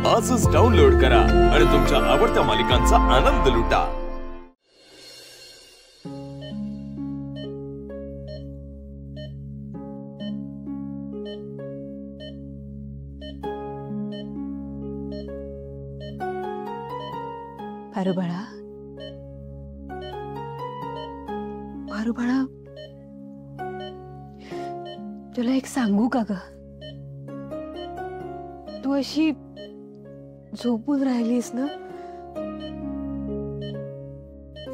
आजच डाउनलोड करा आणि तुमच्या आवडत्या मालिकांचा आनंद लुटा। पारू बाळा, पारू बाळा, तुला एक सांगू का ग? तू अशी झोपून राहिलीस ना,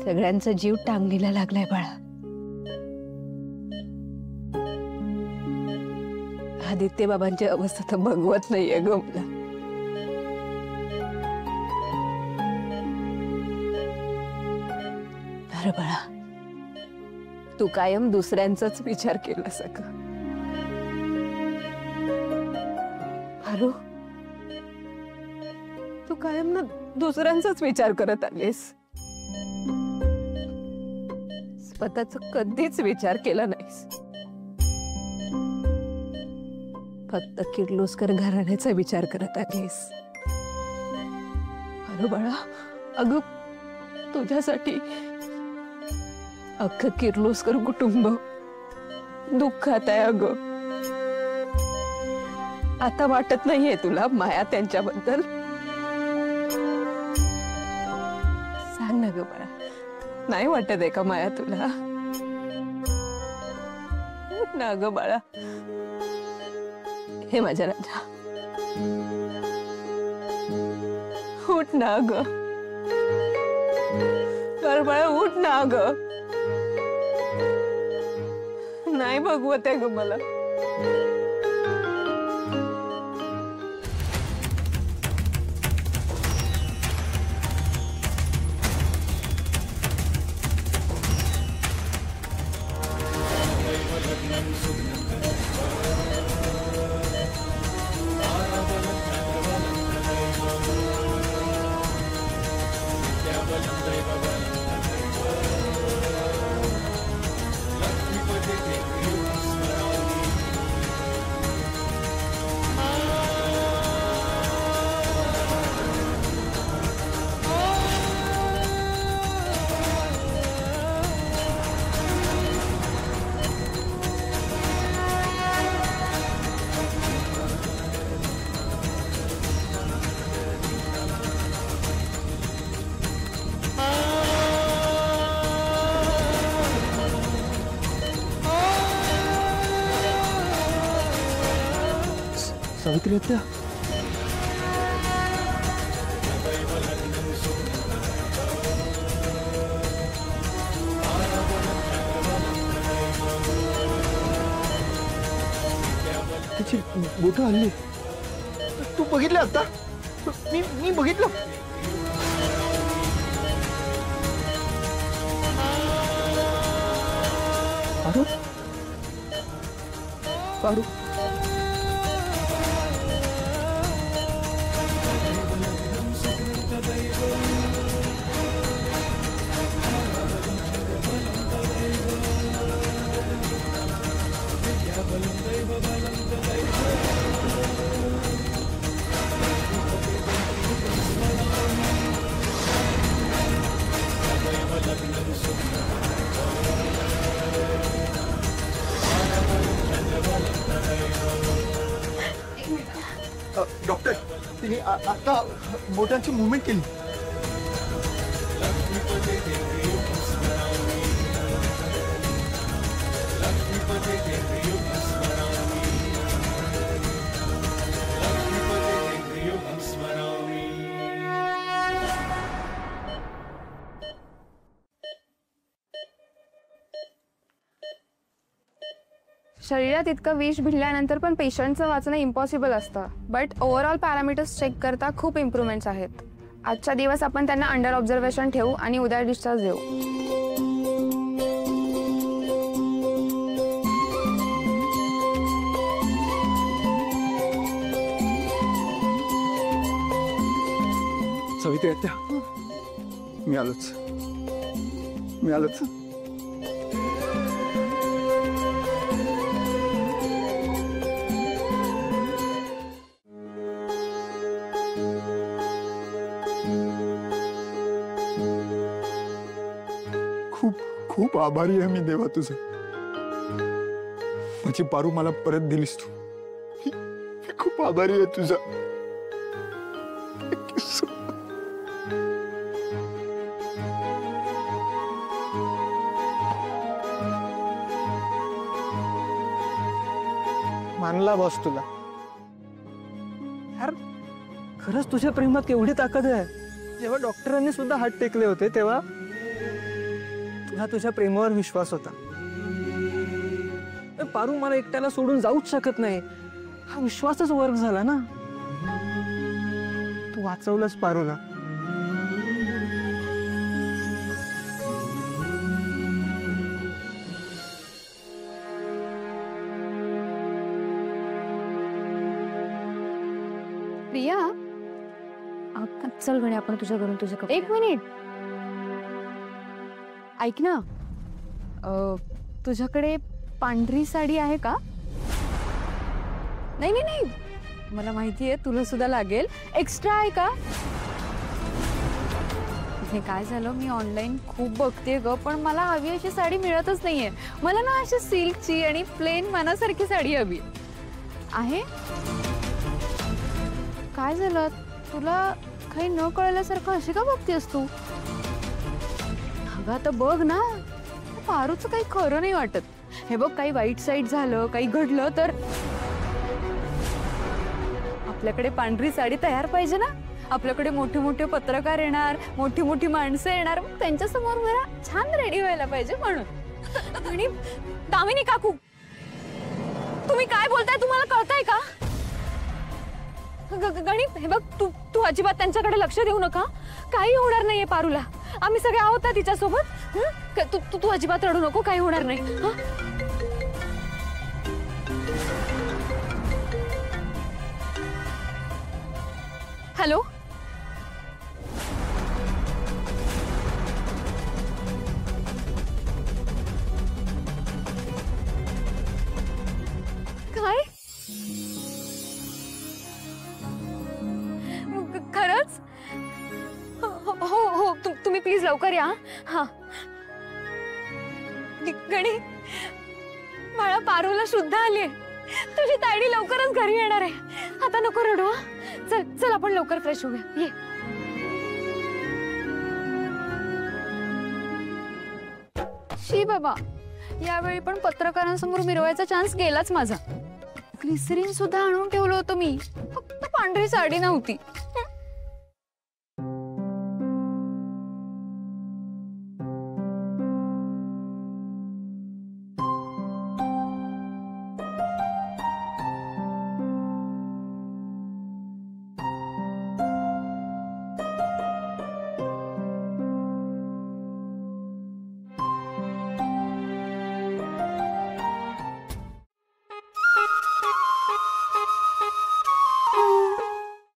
सगळ्यांचा जीव टांगणीला लागलाय बाळा। आदित्य बाबांची अवस्था तर बघवत नाहीये ग मला। अरे बाळा, तू कायम दुसऱ्यांचाच विचार केलास का? पारू, तू कायम ना दुसऱ्यांचाच विचार करत आलीस, स्वतःचा कधीच विचार केला नाहीस। फक्त किर्लोस्कर घराण्याचा विचार करत आलीस। पारू बाळा, अगं तुझ्यासाठी अख्खं किर्लोस्कर कुटुंब दुःखात आहे अगं। आता वाटत नाहीये तुला माया त्यांच्याबद्दल? सांग ना ग बाळा, नाही वाटत आहे का माया तुला? उठ ना ग बाळा, हे माझ्या राजा, उठ ना ग। तर बाळा उठ ना ग, नाही बघवत आहे ग मला। सावित्री आत्या, त्याची बोटं हल्ली, तू बघितलं आता? मी बघितलं। पारू, पारू, डॉक्टर, तिने आता बोटांची मूवमेंट केली। शरीरात इतकं विष भिडल्यानंतर पण पेशंटचं वाचणं इम्पॉसिबल असतं, बट ओव्हरऑल पॅरामीटर्स चेक करता खूप इम्प्रूव्हमेंट्स आहेत। आजच्या दिवस आपण त्यांना अंडर ऑब्झर्वेशन ठेवू आणि उद्या डिस्चार्ज देऊ। सावित्री आत्या, मी आलोच। खूप खूप आभारी आहे मी देवा तुझं. माझी पारू मला परत दिलीस तू. मी खूप आभारी आहे तुझा. Thank you so much. मानला बॉस तुला. यार खरंच तुझ्या प्रेमात एवढी ताकद आहे. जेव्हा डॉक्टरांनी सुद्धा हात टेकले होते तेव्हा तुला तुझ्या प्रेमावर विश्वास होता. पारू मला एकट्याला सोडून जाऊच शकत नाही हा विश्वासच वर्क झाला ना. तू वाचवलंस पारूला. प्रिया चल गणे आपण तुझ्या घरून तुझे कपडे. एक मिनिट. ऐक ना, तुझ्याकडे पांढरी साडी आहे का? नाही नाही नाही, मला माहितीये तुला सुद्धा लागेल. एक्स्ट्रा आहे का? हे काय झालं, मी ऑनलाईन खूप बघते ग, पण मला हवी अशी साडी मिळतच नाहीये. मला ना अशी सिल्कची आणि प्लेन मनासारखी साडी हवी आहे. काय झालं तुला? काही न कळल्यासारखं अशी का बघतेस तू? अगं आता बघ ना, पारूचं काही खरं नाही वाटत. हे बघ, काही वाईट साईड झालं, काही घडलं तर आपल्याकडे पांढरी साडी तयार पाहिजे ना. आपल्याकडे मोठे मोठे पत्रकार येणार, मोठी मोठी माणसं येणार, मग त्यांच्या समोर जरा छान रेडी व्हायला पाहिजे म्हणून. आणि दामिनी काकू, तुम्ही काय बोलताय? तुम्हाला कळतंय का? गणित, हे बघ, तू अजिबात त्यांच्याकडे लक्ष देऊ नका. काही होणार नाहीये पारूला. आम्ही सगळे आहोत ना तिच्यासोबत. तू अजिबात रडू नको, काही होणार नाही. हॅलो, काय? खरंच? हो, तुम्ही प्लीज लवकर या. हा गणी, बाळा, पारूला शुद्ध आलीये. तुझी तायडी लवकरच घरी येणार आहे. आता नको रडू. चल चल, आपण लवकर फ्रेश होऊया. ये. शी बाबा, यावेळी पण पत्रकारांसमोर मिरवायचा चान्स गेलाच माझा. ग्लिसरीन सुद्धा आणून ठेवलं होतं मी, फक्त पांढरी साडी नव्हती.